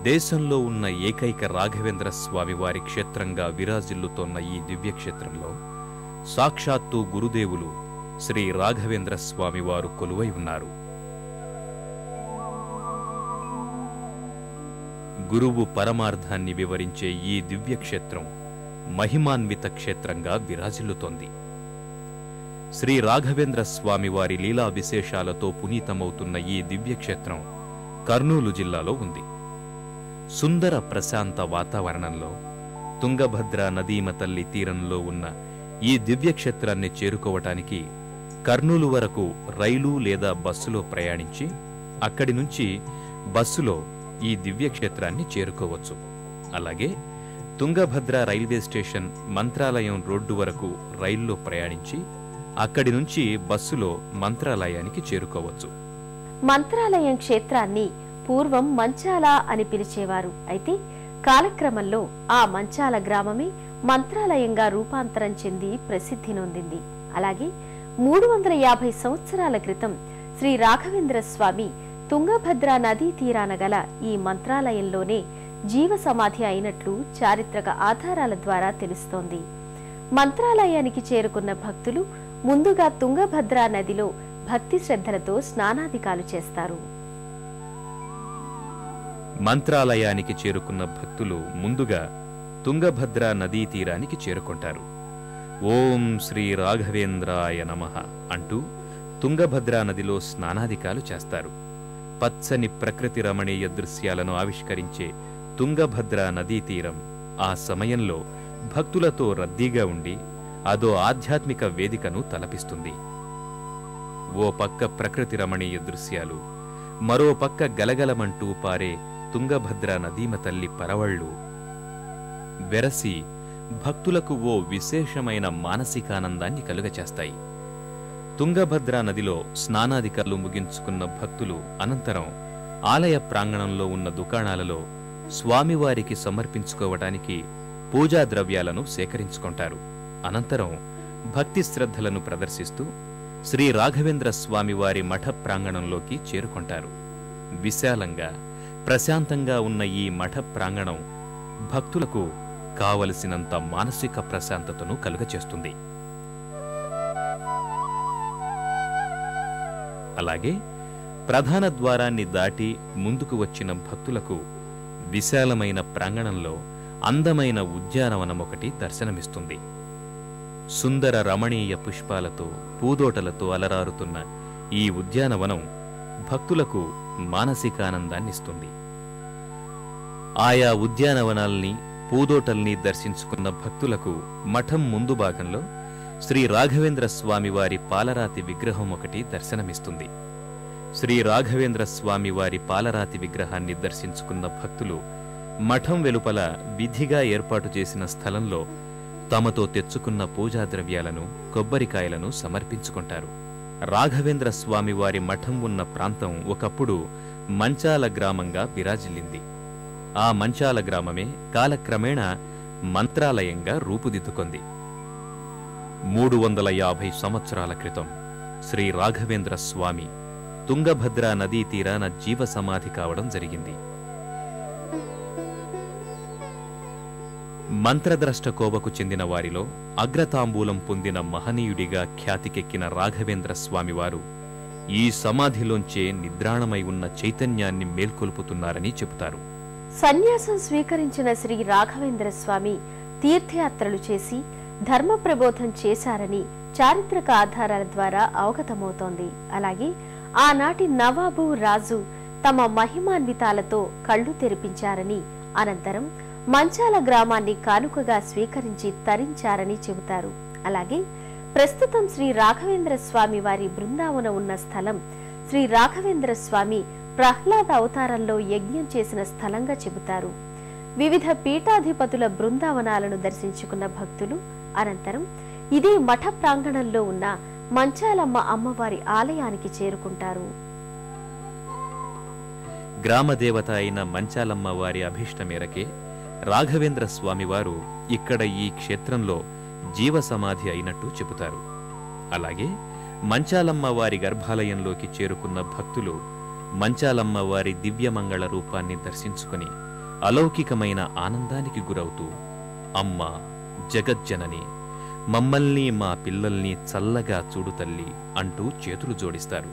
దేశంలో ఉన్న ఏకైక రాఘవేంద్ర స్వామి వారి క్షేత్రంగా విరాజిల్లుతోన్న ఈ దివ్యక్షేత్రంలో సాక్షాత్తు గురుదేవులు శ్రీ రాఘవేంద్ర స్వామివారు కొలువై ఉన్నారు. గురువు పరమార్థాన్ని వివరించే ఈ దివ్యక్షేత్రం మహిమాన్విత క్షేత్రంగా విరాజిల్లుతోంది. శ్రీ రాఘవేంద్ర స్వామివారి లీలా విశేషాలతో పునీతమవుతున్న ఈ దివ్యక్షేత్రం కర్నూలు జిల్లాలో ఉంది. సుందర ప్రశాంత వాతావరణంలో తుంగభద్ర నదీమ తల్లి తీరంలో ఉన్న ఈ దివ్యక్షేత్రాన్ని చేరుకోవటానికి కర్నూలు వరకు రైలు లేదా బస్సులో ప్రయాణించి అక్కడి నుంచి బస్సులో ఈ దివ్యక్షేత్రాన్ని చేరుకోవచ్చు. అలాగే Tungabhadra railway station Mantralayam road వరకు రైల్లో ప్రయాణించి అక్కడి నుంచి బస్సులో మంత్రాలయానికి చేరుకోవచ్చు. మంత్రాలయం క్షేత్రాన్ని పూర్వం మంచాల అని పిలిచేవారు. అయితే కాలక్రమంలో ఆ మంచాల గ్రామమే మంత్రాలయంగా రూపాంతరం చెంది ప్రసిద్ధి నొందింది. అలాగే 350 సంవత్సరాల క్రితం శ్రీ రాఘవేంద్ర స్వామి తుంగభద్ర నదీ తీరాన గల ఈ మంత్రాలయంలోనే జీవ సమాధి అయినట్లు చారిత్రక ఆధారాల ద్వారా తెలుస్తోంది. మంత్రాలయానికి చేరుకున్న భక్తులు ముందుగా తుంగభద్ర నదిలో భక్తి శ్రద్ధలతో స్నానాధికాలు చేస్తారు. మంత్రాలయానికి చేరుకున్న భక్తులు ముందుగా తుంగభద్ర నదీ తీరానికి చేరుకుంటారు. ఓం శ్రీ రాఘవేంద్రాయ నమః అంటూ తుంగభద్రా నదిలో స్నానాధికాలు చేస్తారు. పచ్చని ప్రకృతి రమణీయ దృశ్యాలను ఆవిష్కరించే తుంగభద్రా నదీ తీరం ఆ సమయంలో భక్తులతో రద్దీగా ఉండి అదో ఆధ్యాత్మిక వేదికను తలపిస్తుంది. ఓ పక్క ప్రకృతి రమణీయ దృశ్యాలు, మరో పక్క గలగలమంటూ పారే తుంగభద్రా నదీమ తల్లి పరవళ్ళు వెరసి భక్తులకు ఓ విశేషమైన మానసికానందాన్ని కలుగచేస్తాయి. తుంగభద్రా నదిలో స్నానాధికారులు ముగించుకున్న భక్తులు అనంతరం ఆలయ ప్రాంగణంలో ఉన్న దుకాణాలలో స్వామివారికి సమర్పించుకోవటానికి పూజా ద్రవ్యాలను సేకరించుకుంటారు. అనంతరం భక్తి శ్రద్ధలను ప్రదర్శిస్తూ శ్రీ రాఘవేంద్ర స్వామివారి మఠ ప్రాంగణంలోకి చేరుకుంటారు. విశాలంగా ప్రశాంతంగా ఉన్న ఈ మఠ ప్రాంగణం భక్తులకు కావలసినంత మానసిక ప్రశాంతతను కలుగచేస్తుంది. అలాగే ప్రధాన ద్వారాన్ని దాటి ముందుకు వచ్చిన భక్తులకు విశాలమైన ప్రాంగణంలో అందమైన ఉద్యానవనం ఒకటి దర్శనమిస్తుంది. సుందర రమణీయ పుష్పాలతో పూదోటలతో అలరారుతున్న ఈ ఉద్యానవనం భక్తులకు మానసికానందాన్నిస్తుంది. ఆయా ఉద్యానవనాల్ని పూదోటల్ని దర్శించుకున్న భక్తులకు మఠం ముందు భాగంలో శ్రీ రాఘవేంద్ర స్వామివారి పాలరాతి విగ్రహం ఒకటి దర్శనమిస్తుంది. శ్రీ రాఘవేంద్ర స్వామివారి పాలరాతి విగ్రహాన్ని దర్శించుకున్న భక్తులు మఠం వెలుపల విధిగా ఏర్పాటు చేసిన స్థలంలో తమతో తెచ్చుకున్న పూజా ద్రవ్యాలను, కొబ్బరికాయలను సమర్పించుకుంటారు. రాఘవేంద్ర స్వామివారి మఠం ఉన్న ప్రాంతం ఒకప్పుడు మంచాల గ్రామంగా విరాజిల్లింది. ఆ మంచాల గ్రామమే కాలక్రమేణా మంత్రాలయంగా రూపుదిద్దుకుంది. 350 సంవత్సరాల క్రితం శ్రీ రాఘవేంద్ర స్వామి తుంగభద్రా నదీ తీరాన జీవ సమాధి కావడం జరిగింది. మంత్రద్రష్ట కోవకు చెందిన వారిలో అగ్రతాంబూలం పొందిన మహనీయుడిగా ఖ్యాతికెక్కిన రాఘవేంద్ర స్వామివారు ఈ సమాధిలోంచే నిద్రాణమై ఉన్న చైతన్యాన్ని మేల్కొల్పుతున్నారని చెబుతారు. సన్యాసం స్వీకరించిన శ్రీ రాఘవేంద్ర స్వామి తీర్థయాత్రలు చేసి ధర్మ ప్రబోధం చేశారని చారిత్రక ఆధారాల ద్వారా అవగతమవుతోంది. అలాగే ఆనాటి నవాబు రాజు తమ మహిమాన్వితాలతో కళ్ళు తెరిపించారని, అనంతరం మంచాల గ్రామాన్ని కానుకగా స్వీకరించి తరించారని చెబుతారు. అలాగే ప్రస్తుతం శ్రీ రాఘవేంద్ర స్వామి వారి బృందావనం ఉన్న స్థలం శ్రీ రాఘవేంద్ర స్వామి ప్రహ్లాద అవతారంలో యజ్ఞం చేసిన స్థలంగా చెబుతారు. వివిధ పీఠాధిపతుల బృందావనాలను దర్శించుకున్న భక్తులు అనంతరం ఇదే మఠ ప్రాంగణంలో ఉన్న మంచాలమ్మ అమ్మవారి ఆలయానికి చేరుకుంటారు. గ్రామదేవత అయిన మంచాలమ్మ వారి అభీష్ట మేరకే రాఘవేంద్ర స్వామివారు ఇక్కడ ఈ క్షేత్రంలో జీవ సమాధి అయినట్టు చెబుతారు. అలాగే మంచాలమ్మ వారి గర్భాలయంలోకి చేరుకున్న భక్తులు మంచాలమ్మ వారి దివ్యమంగళ రూపాన్ని దర్శించుకుని అలౌకికమైన ఆనందానికి గురవుతూ, అమ్మా జగజ్జనని, మమ్మల్ని మా పిల్లల్ని చల్లగా చూడు తల్లి అంటూ చేతులు జోడిస్తారు.